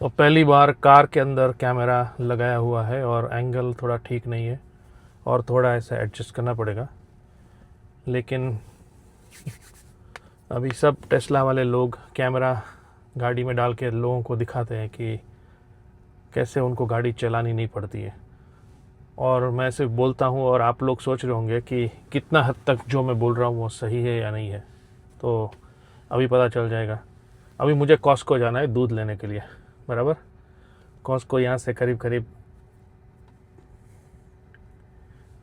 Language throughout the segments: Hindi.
और पहली बार कार के अंदर कैमरा लगाया हुआ है और एंगल थोड़ा ठीक नहीं है और थोड़ा ऐसा एडजस्ट करना पड़ेगा। लेकिन अभी सब टेस्ला वाले लोग कैमरा गाड़ी में डाल के लोगों को दिखाते हैं कि कैसे उनको गाड़ी चलानी नहीं पड़ती है। और मैं सिर्फ बोलता हूँ और आप लोग सोच रहे होंगे कि कितना हद तक जो मैं बोल रहा हूँ वो सही है या नहीं है। तो अभी पता चल जाएगा। अभी मुझे कॉस्को जाना है दूध लेने के लिए, बराबर। कॉस्को यहाँ से करीब करीब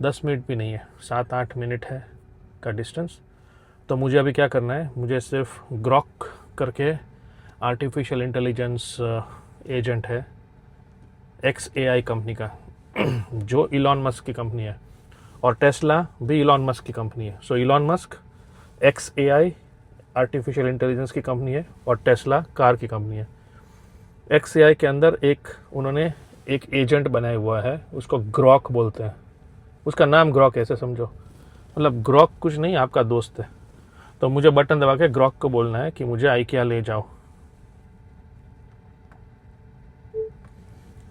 10 मिनट भी नहीं है, 7-8 मिनट है का डिस्टेंस। तो मुझे अभी क्या करना है, मुझे सिर्फ ग्रॉक करके आर्टिफिशियल इंटेलिजेंस एजेंट है XAI कंपनी का जो इलॉन मस्क की कंपनी है, और टेस्ला भी इलॉन मस्क की कंपनी है। सो Elon Musk XAI artificial intelligence की कंपनी है और टेस्ला कार की कंपनी है। XAI के अंदर उन्होंने एक एजेंट बनाया हुआ है, उसको ग्रॉक बोलते हैं। उसका नाम ग्रॉक है, ऐसे समझो, मतलब ग्रॉक कुछ नहीं, आपका दोस्त है। तो मुझे बटन दबा के ग्रॉक को बोलना है कि मुझे IKEA ले जाओ,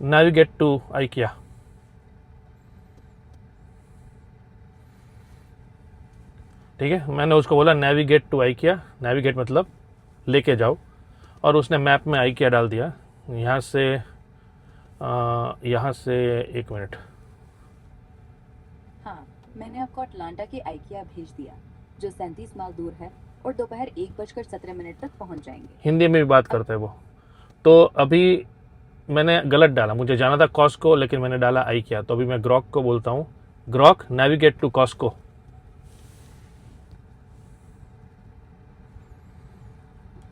नेविगेट टू IKEA। ठीक है, मैंने उसको बोला नेविगेट टू IKEA, नेविगेट मतलब लेके जाओ, और उसने मैप में IKEA डाल दिया। यहाँ से 1 मिनट। हाँ, मैंने आपको अटलांटा के आइकिया भेज दिया, जो 37 माइल दूर है, और दोपहर 1:17 तक पहुंच जाएंगे। हिंदी में भी बात करते हैं वो। तो अभी मैंने गलत डाला, मुझे जाना था कॉस्को लेकिन मैंने डाला IKEA। तो अभी मैं ग्रॉक को बोलता हूँ, Grok navigate to Costco.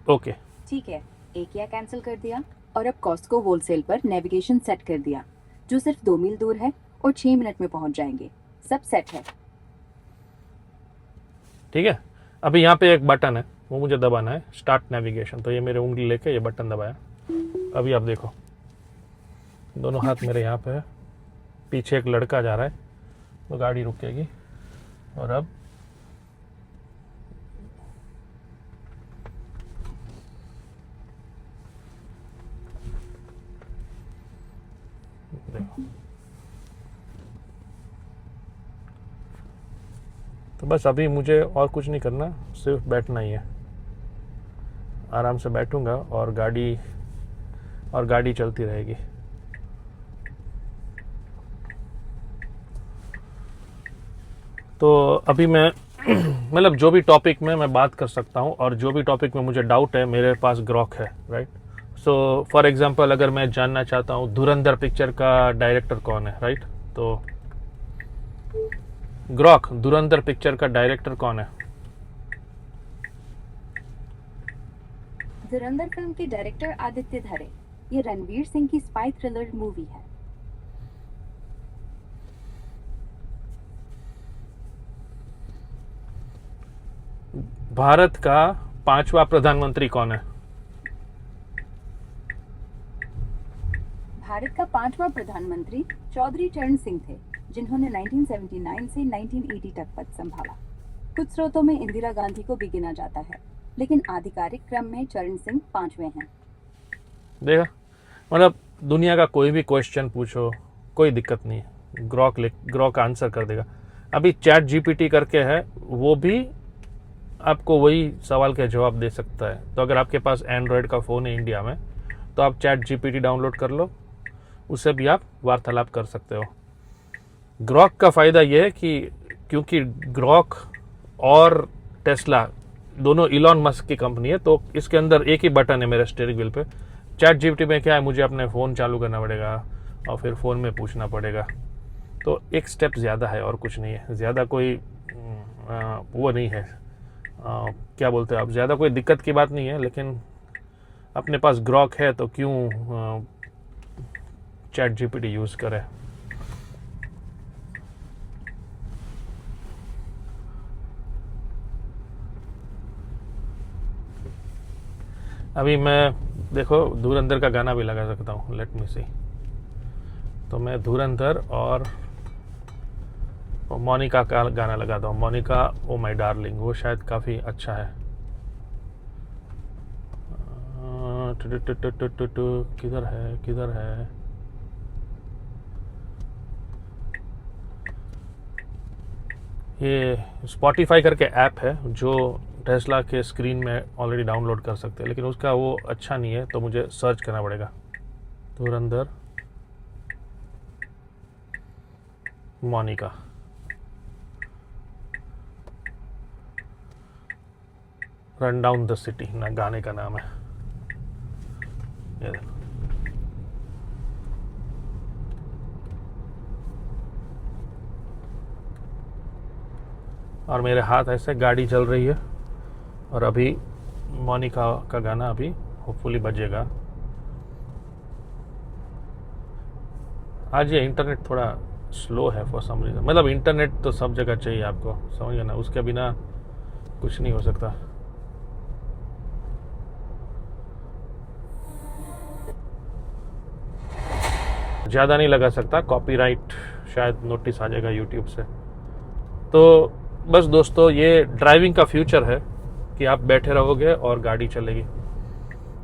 Okay, ठीक है, आइकिया कैंसिल कर दिया और अब कॉस्को होलसेल पर नेविगेशन सेट कर दिया, जो सिर्फ 2 मील दूर है और 6 मिनट में पहुंच जाएंगे। सब सेट है। ठीक है। अभी यहाँ पे एक बटन है, वो मुझे दबाना है, स्टार्ट नेविगेशन। तो ये मेरे उंगली लेके ये बटन दबाया। अभी आप देखो, दोनों हाथ मेरे यहाँ पे है, पीछे एक लड़का जा रहा है, तो गाड़ी रुकेगी। और अब देखो, तो बस अभी मुझे और कुछ नहीं करना, सिर्फ बैठना ही है। आराम से बैठूंगा और गाड़ी चलती रहेगी। तो अभी मैं मतलब जो भी टॉपिक में मैं बात कर सकता हूँ, और जो भी टॉपिक में मुझे डाउट है, मेरे पास ग्रॉक है, राइट। सो फॉर एग्जांपल अगर मैं जानना चाहता हूँ धुरंधर पिक्चर का डायरेक्टर कौन है, राइट, तो ग्रॉक धुरंधर पिक्चर का डायरेक्टर कौन है। धुरंधर फिल्म के डायरेक्टर आदित्य धरे। ये रणवीर सिंह की स्पाई थ्रिलर मूवी है। भारत का 5वां प्रधानमंत्री कौन है। भारत का 5वां प्रधानमंत्री चौधरी चरण सिंह थे, जिन्होंने 1979 से 1980 तक पद संभाला। कुछ स्रोतों में इंदिरा गांधी को भी गिना जाता है, लेकिन आधिकारिक क्रम में चरण सिंह 5वें हैं। देखा, मतलब दुनिया का कोई भी क्वेश्चन पूछो, कोई दिक्कत नहीं है, ग्रॉक आंसर कर देगा। अभी चैट GPT करके है, वो भी आपको वही सवाल का जवाब दे सकता है। तो अगर आपके पास एंड्रॉयड का फ़ोन है इंडिया में, तो आप चैट GPT डाउनलोड कर लो, उससे भी आप वार्तालाप कर सकते हो। ग्रॉक का फ़ायदा यह है कि क्योंकि ग्रॉक और टेस्ला दोनों इलॉन मस्क की कंपनी है, तो इसके अंदर एक ही बटन है मेरे स्टीयरिंग व्हील पे। चैट GPT में क्या है, मुझे अपने फ़ोन चालू करना पड़ेगा और फिर फ़ोन में पूछना पड़ेगा। तो एक स्टेप ज़्यादा है और कुछ नहीं है, ज़्यादा कोई वो नहीं है, क्या बोलते हैं आप, ज़्यादा कोई दिक्कत की बात नहीं है। लेकिन अपने पास ग्रॉक है तो क्यों चैट GPT यूज़ करें। अभी मैं देखो धुरंधर का गाना भी लगा सकता हूँ, लेट मी सी। तो मैं धुरंधर और मोनिका का गाना लगाता हूँ, मोनिका ओ माय डार्लिंग, वो शायद काफ़ी अच्छा है। किधर है किधर है? ये स्पॉटिफाई करके ऐप है जो टेस्ला के स्क्रीन में ऑलरेडी डाउनलोड कर सकते हैं, लेकिन उसका वो अच्छा नहीं है, तो मुझे सर्च करना पड़ेगा। Dhurandhar Monica, run down the city ना गाने का नाम है। ये देखो। और मेरे हाथ ऐसे गाड़ी चल रही है, और अभी मोनिका का गाना अभी होपफुली बजेगा। आज ये इंटरनेट थोड़ा स्लो है फॉर सम रीज़न, मतलब इंटरनेट तो सब जगह चाहिए आपको, समझ गए ना, उसके बिना कुछ नहीं हो सकता। ज़्यादा नहीं लगा सकता, कॉपीराइट शायद नोटिस आ जाएगा यूट्यूब से। तो बस दोस्तों, ये ड्राइविंग का फ्यूचर है कि आप बैठे रहोगे और गाड़ी चलेगी।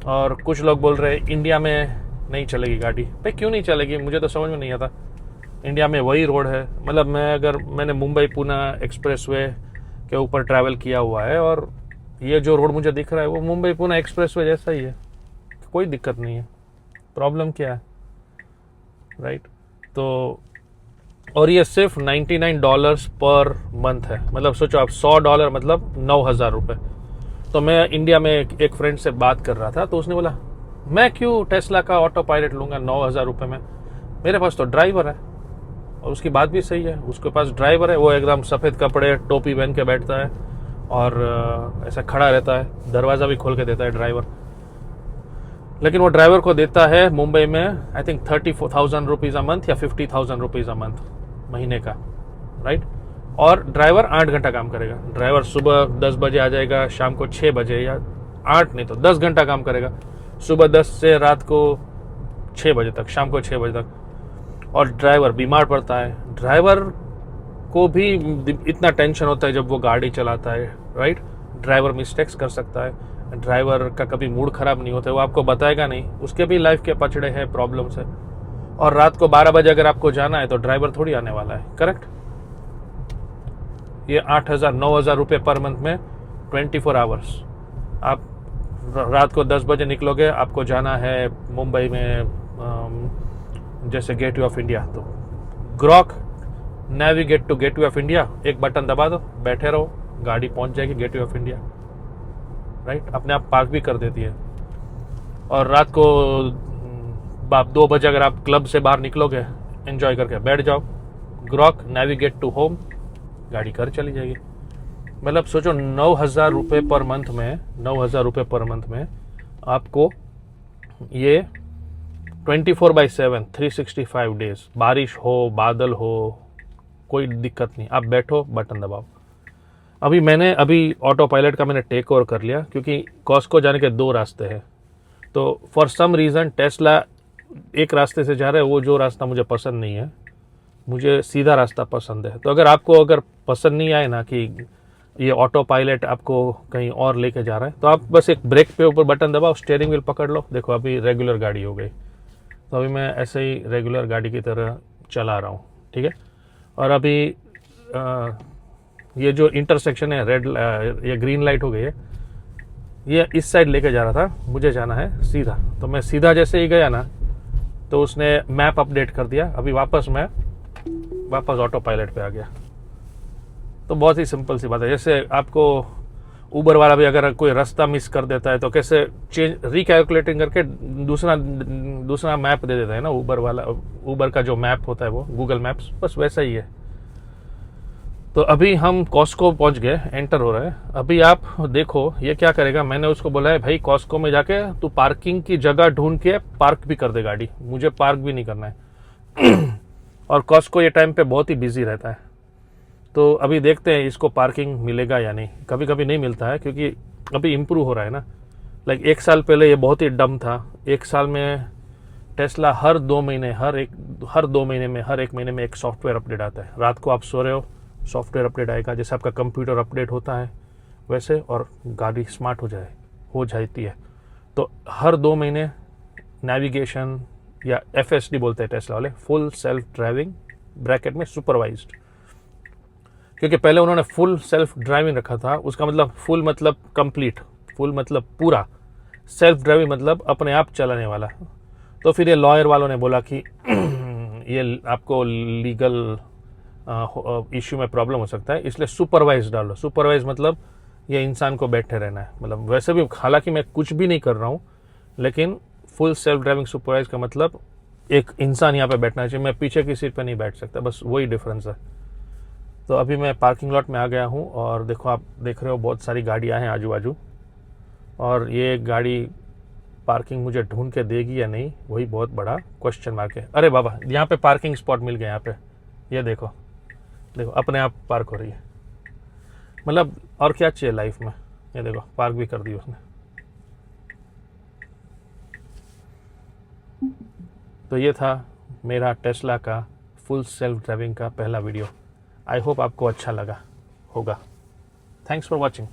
और कुछ लोग बोल रहे हैं इंडिया में नहीं चलेगी गाड़ी। भाई क्यों नहीं चलेगी, मुझे तो समझ में नहीं आता। इंडिया में वही रोड है, मतलब मैंने मुंबई पुणे एक्सप्रेसवे के ऊपर ट्रैवल किया हुआ है, और ये जो रोड मुझे दिख रहा है वो मुंबई पुणे एक्सप्रेसवे जैसा ही है, कोई दिक्कत नहीं है। प्रॉब्लम क्या है, राइट? तो और ये सिर्फ $99 पर मंथ है, मतलब सोचो आप $100 मतलब 9,000 रुपये। तो मैं इंडिया में एक फ्रेंड से बात कर रहा था, तो उसने बोला मैं क्यों टेस्ला का ऑटो पायलट लूँगा 9,000 रुपये में, मेरे पास तो ड्राइवर है। और उसकी बात भी सही है, उसके पास ड्राइवर है, वो एकदम सफ़ेद कपड़े टोपी पहन के बैठता है और ऐसा खड़ा रहता है, दरवाज़ा भी खोल के देता है ड्राइवर। लेकिन वो ड्राइवर को देता है मुंबई में I think 34,000 rupees a month या 50,000 रुपीज़ अ मंथ महीने का, राइट? और ड्राइवर 8 घंटा काम करेगा। ड्राइवर सुबह 10 बजे आ जाएगा, शाम को 6 बजे, या 8 नहीं तो 10 घंटा काम करेगा, सुबह 10 से रात को 6 बजे तक, शाम को 6 बजे तक। और ड्राइवर बीमार पड़ता है, ड्राइवर को भी इतना टेंशन होता है जब वो गाड़ी चलाता है, राइट? ड्राइवर मिस्टेक्स कर सकता है, ड्राइवर का कभी मूड ख़राब नहीं होता है, वो आपको बताएगा नहीं, उसके भी लाइफ के पचड़े हैं, प्रॉब्लम्स है। और रात को 12 बजे अगर आपको जाना है तो ड्राइवर थोड़ी आने वाला है, करेक्ट? ये 8,000 9,000 रुपये पर मंथ में 24 आवर्स। आप रात को 10 बजे निकलोगे, आपको जाना है मुंबई में जैसे गेटवे ऑफ इंडिया, तो Grok navigate to gateway of India, एक बटन दबा दो, बैठे रहो, गाड़ी पहुंच जाएगी गेटवे ऑफ इंडिया, राइट? अपने आप पार्क भी कर देती है। और रात को 2 बजे अगर आप क्लब से बाहर निकलोगे, एंजॉय करके बैठ जाओ, ग्रॉक नेविगेट टू होम, गाड़ी घर चली जाएगी। मतलब सोचो 9,000 रुपये पर मंथ में, 9,000 रुपये पर मंथ में आपको ये 24/7 365 डेज, बारिश हो बादल हो कोई दिक्कत नहीं, आप बैठो बटन दबाओ। अभी ऑटो पायलट का मैंने टेक ओवर कर लिया, क्योंकि कॉस्को जाने के 2 रास्ते हैं। तो फॉर सम रीज़न टेस्ला एक रास्ते से जा रहा है, वो जो रास्ता मुझे पसंद नहीं है, मुझे सीधा रास्ता पसंद है। तो अगर पसंद नहीं आए ना कि ये ऑटो पायलट आपको कहीं और लेके जा रहा है, तो आप बस एक ब्रेक पे ऊपर बटन दबाओ, स्टीयरिंग व्हील पकड़ लो, देखो अभी रेगुलर गाड़ी हो गई। तो अभी मैं ऐसे ही रेगुलर गाड़ी की तरह चला रहा हूँ, ठीक है? और अभी ये जो इंटरसेक्शन है, ये ग्रीन लाइट हो गई है, ये इस साइड लेके जा रहा था, मुझे जाना है सीधा। तो मैं सीधा जैसे ही गया ना, तो उसने मैप अपडेट कर दिया, अभी वापस ऑटो पायलट पे आ गया। तो बहुत ही सिंपल सी बात है। जैसे आपको ऊबर वाला भी अगर कोई रास्ता मिस कर देता है तो कैसे रिकैलकुलेटिंग करके दूसरा मैप दे देता है ना ऊबर का जो मैप होता है वो गूगल मैप्स, बस वैसा ही है। तो अभी हम कॉस्को पहुंच गए, एंटर हो रहे हैं। अभी आप देखो ये क्या करेगा, मैंने उसको बोला है भाई कॉस्को में जाके तू पार्किंग की जगह ढूंढ के पार्क भी कर दे गाड़ी, मुझे पार्क भी नहीं करना है। और कॉस्को ये टाइम पे बहुत ही बिजी रहता है। तो अभी देखते हैं इसको पार्किंग मिलेगा या नहीं। कभी कभी नहीं मिलता है, क्योंकि अभी इम्प्रूव हो रहा है ना। लाइक 1 साल पहले ये बहुत ही डम था। 1 साल में टेस्ला हर 2 महीने हर एक महीने में एक सॉफ्टवेयर अपडेट आता है। रात को आप सो रहे हो, सॉफ्टवेयर अपडेट आएगा, जैसे आपका कंप्यूटर अपडेट होता है वैसे, और गाड़ी स्मार्ट हो जाती है। तो हर 2 महीने नेविगेशन या FSD बोलते हैं टेस्ला वाले, फुल सेल्फ ड्राइविंग ब्रैकेट में सुपरवाइज्ड, क्योंकि पहले उन्होंने फुल सेल्फ ड्राइविंग रखा था। उसका मतलब फुल मतलब कंप्लीट, फुल मतलब पूरा, सेल्फ ड्राइविंग मतलब अपने आप चलाने वाला। तो फिर ये लॉयर वालों ने बोला कि ये आपको लीगल इश्यू में प्रॉब्लम हो सकता है, इसलिए सुपरवाइज डालो। सुपरवाइज मतलब ये इंसान को बैठे रहना है, मतलब वैसे भी हालांकि मैं कुछ भी नहीं कर रहा हूँ, लेकिन फुल सेल्फ ड्राइविंग सुपरवाइज का मतलब एक इंसान यहाँ पे बैठना चाहिए, मैं पीछे की सीट पे नहीं बैठ सकता, बस वही डिफरेंस है। तो अभी मैं पार्किंग लॉट में आ गया हूँ और देखो, आप देख रहे हो बहुत सारी गाड़ियाँ हैं आजू बाजू, और ये गाड़ी पार्किंग मुझे ढूंढ के देगी या नहीं, वही बहुत बड़ा क्वेश्चन मार्क है। अरे बाबा, यहाँ पे पार्किंग स्पॉट मिल गया, यहाँ पे ये देखो देखो अपने आप पार्क हो रही है। मतलब और क्या चाहिए लाइफ में, ये देखो पार्क भी कर दी उसने। तो ये था मेरा टेस्ला का फुल सेल्फ ड्राइविंग का पहला वीडियो। आई होप आपको अच्छा लगा होगा। Thanks for watching.